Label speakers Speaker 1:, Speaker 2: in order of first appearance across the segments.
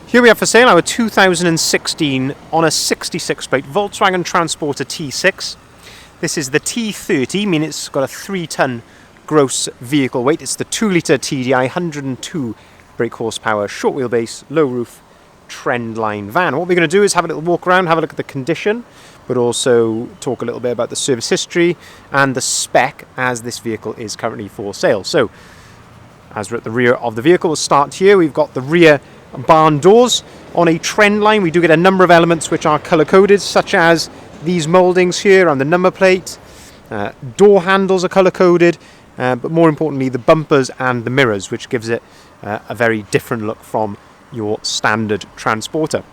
Speaker 1: Here we have for sale our 2016 on a 66 plate Volkswagen Transporter T6. This is the T30, meaning it's got a 3-ton gross vehicle weight. It's the 2-litre TDI, 102 brake horsepower, short wheelbase, low roof, Trendline van. What we're going to do is have a little walk around, have a look at the condition, but also talk a little bit about the service history and the spec, as this vehicle is currently for sale. So, as we're at the rear of the vehicle, we'll start here. We've got the rear barn doors. On a Trendline, we do get a number of elements which are colour coded, such as these mouldings here on the number plate. Door handles are colour coded, but more importantly the bumpers and the mirrors, which gives it a very different look from your standard Transporter.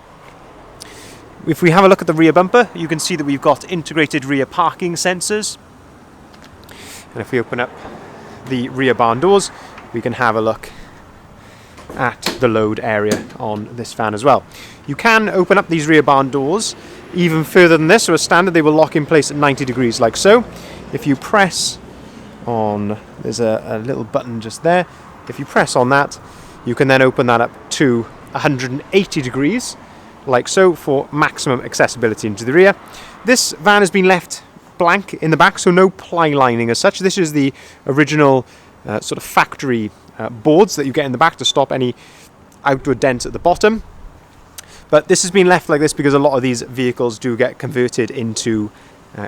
Speaker 1: If we have a look at the rear bumper, you can see that we've got integrated rear parking sensors. And if we open up the rear barn doors, we can have a look at the load area on this van as well. You can open up these rear barn doors even further than this, so as standard they will lock in place at 90 degrees like so. If you press on, there's a little button just there, if you press on that, you can then open that up to 180 degrees like so for maximum accessibility into the rear. This van has been left blank in the back, so no ply lining as such. This is the original sort of factory boards that you get in the back to stop any outward dents at the bottom. But this has been left like this because a lot of these vehicles do get converted into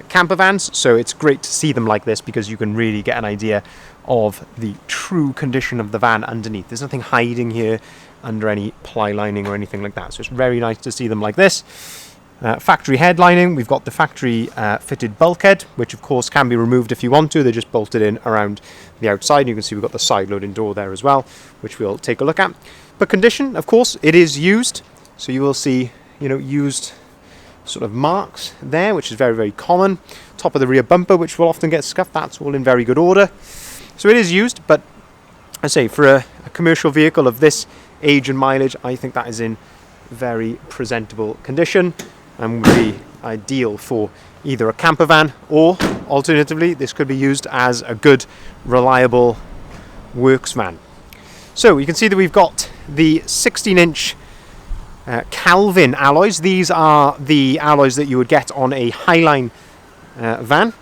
Speaker 1: camper vans, so it's great to see them like this because you can really get an idea of the true condition of the van underneath. There's nothing hiding here under any ply lining or anything like that, so it's very nice to see them like this. Factory headlining, we've got the factory fitted bulkhead, which of course can be removed if you want to. They're just bolted in around the outside. You can see we've got the side loading door there as well, which we'll take a look at. But condition, of course, it is used, so you will see, used sort of marks there, which is very, very common. Top of the rear bumper, which will often get scuffed, that's all in very good order. So it is used, but I say for a commercial vehicle of this age and mileage, I think that is in very presentable condition and would be ideal for either a camper van, or alternatively this could be used as a good reliable works van. So you can see that we've got the 16-inch Calvin alloys. These are the alloys that you would get on a Highline van.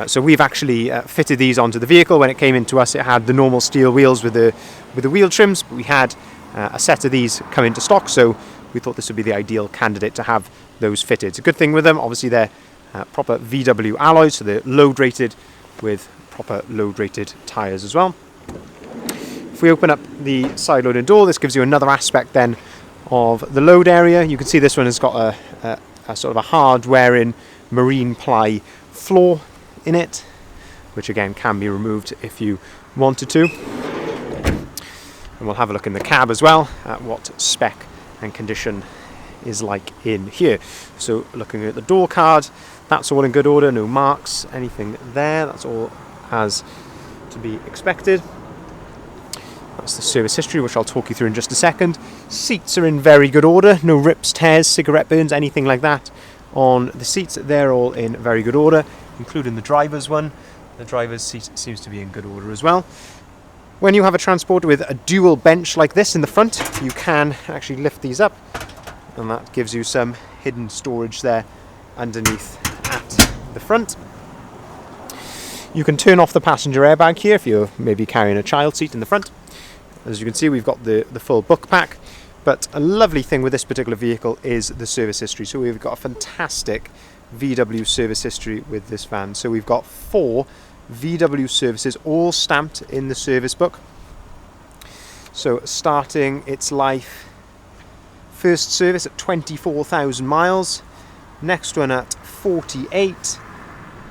Speaker 1: So we've actually fitted these onto the vehicle. When it came into us, it had the normal steel wheels with the wheel trims, but we had a set of these come into stock, so we thought this would be the ideal candidate to have those fitted. It's a good thing with them, obviously they're proper VW alloys, so they're load rated with proper load rated tyres as well. If we open up the side loading door, this gives you another aspect then of the load area. You can see this one has got a sort of a hard wearing marine ply floor in it, which again can be removed if you wanted to. And we'll have a look in the cab as well at what spec and condition is like in here. So looking at the door card, that's all in good order, no marks, anything there, that's all as to be expected. That's the service history, which I'll talk you through in just a second. Seats are in very good order, no rips, tears, cigarette burns, anything like that on the seats. They're all in very good order, including the driver's one. The driver's seat seems to be in good order as well. When you have a Transporter with a dual bench like this in the front, you can actually lift these up, and that gives you some hidden storage there underneath at the front. You can turn off the passenger airbag here if you're maybe carrying a child seat in the front. As you can see, we've got the full book pack, but a lovely thing with this particular vehicle is the service history. So we've got a fantastic VW service history with this van. So we've got 4 VW services, all stamped in the service book. So starting its life, first service at 24,000 miles, next one at 48,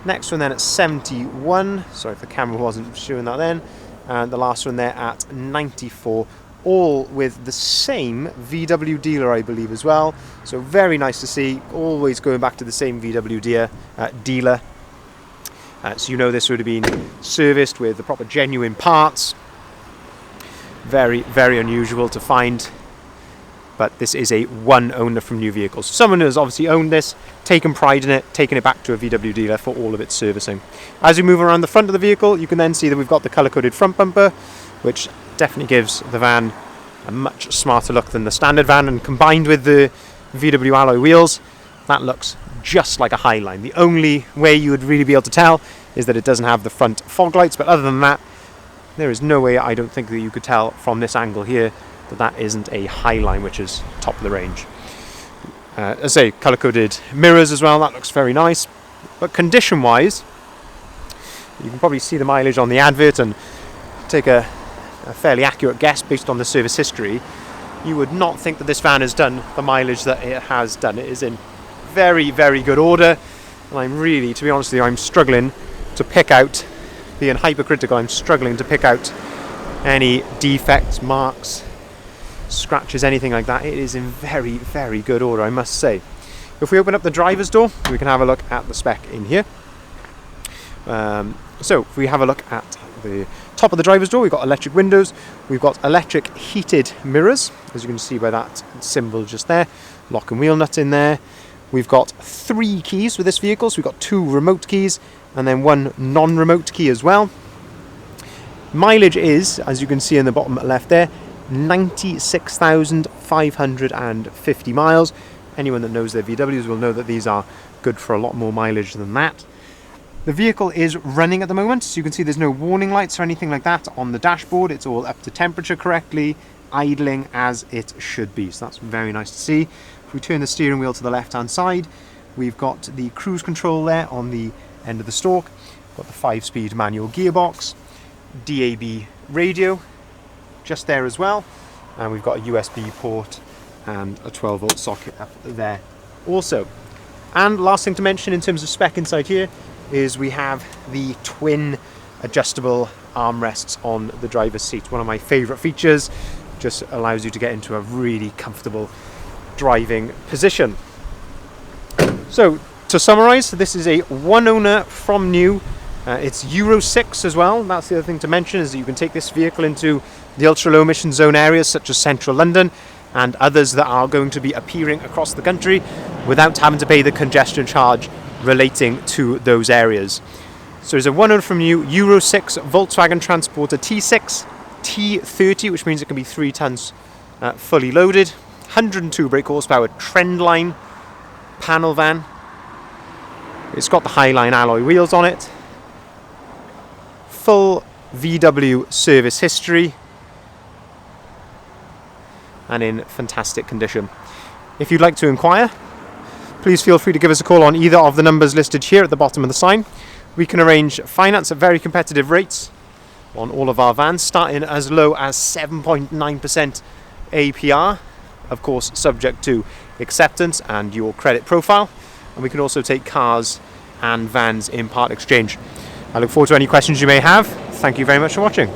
Speaker 1: next one then at 71, sorry if the camera wasn't showing that then, and the last one there at 94, all with the same VW dealer, I believe, as well. So very nice to see, always going back to the same VW dealer. So this would have been serviced with the proper genuine parts. Very, very unusual to find, but this is a one owner from New Vehicles. Someone has obviously owned this, taken pride in it, taken it back to a VW dealer for all of its servicing. As we move around the front of the vehicle, you can then see that we've got the colour-coded front bumper, which definitely gives the van a much smarter look than the standard van, and combined with the VW alloy wheels, that looks just like a Highline. The only way you would really be able to tell is that it doesn't have the front fog lights, but other than that, there is no way, I don't think, that you could tell from this angle here that that isn't a Highline, which is top of the range. As I say, colour-coded mirrors as well, that looks very nice. But condition-wise, you can probably see the mileage on the advert and take a fairly accurate guess based on the service history. You would not think that this van has done the mileage that it has done. It is in very, very good order, and I'm really, to be honest with you, I'm struggling to pick out, being hypercritical, I'm struggling to pick out any defects, marks, scratches, anything like that. It is in very, very good order, I must say. If we open up the driver's door, we can have a look at the spec in here. So if we have a look at the top of the driver's door, we've got electric windows, we've got electric heated mirrors, as you can see by that symbol just there, lock and wheel nut in there. We've got 3 keys with this vehicle, so we've got 2 remote keys and then 1 non-remote key as well. Mileage is, as you can see in the bottom left there, 96,550 miles. Anyone that knows their VWs will know that these are good for a lot more mileage than that. The vehicle is running at the moment, so you can see there's no warning lights or anything like that on the dashboard. It's all up to temperature correctly, idling as it should be, so that's very nice to see. If we turn the steering wheel to the left hand side, we've got the cruise control there on the end of the stalk, got the 5-speed manual gearbox, DAB radio just there as well, and we've got a USB port and a 12-volt socket up there also. And last thing to mention in terms of spec inside here is we have the twin adjustable armrests on the driver's seat. One of my favourite features, just allows you to get into a really comfortable driving position. So to summarise, this is a one owner from new. It's Euro 6 as well. That's the other thing to mention, is that you can take this vehicle into the ultra low emission zone areas such as central London and others that are going to be appearing across the country without having to pay the congestion charge relating to those areas. So there's a one owner from new Euro 6 Volkswagen Transporter T6 T30, which means it can be 3 tons fully loaded, 102 brake horsepower Trendline panel van. It's got the Highline alloy wheels on it, full VW service history, and in fantastic condition. If you'd like to inquire, please feel free to give us a call on either of the numbers listed here at the bottom of the sign. We can arrange finance at very competitive rates on all of our vans, starting as low as 7.9% APR, of course subject to acceptance and your credit profile. And we can also take cars and vans in part exchange. I look forward to any questions you may have. Thank you very much for watching.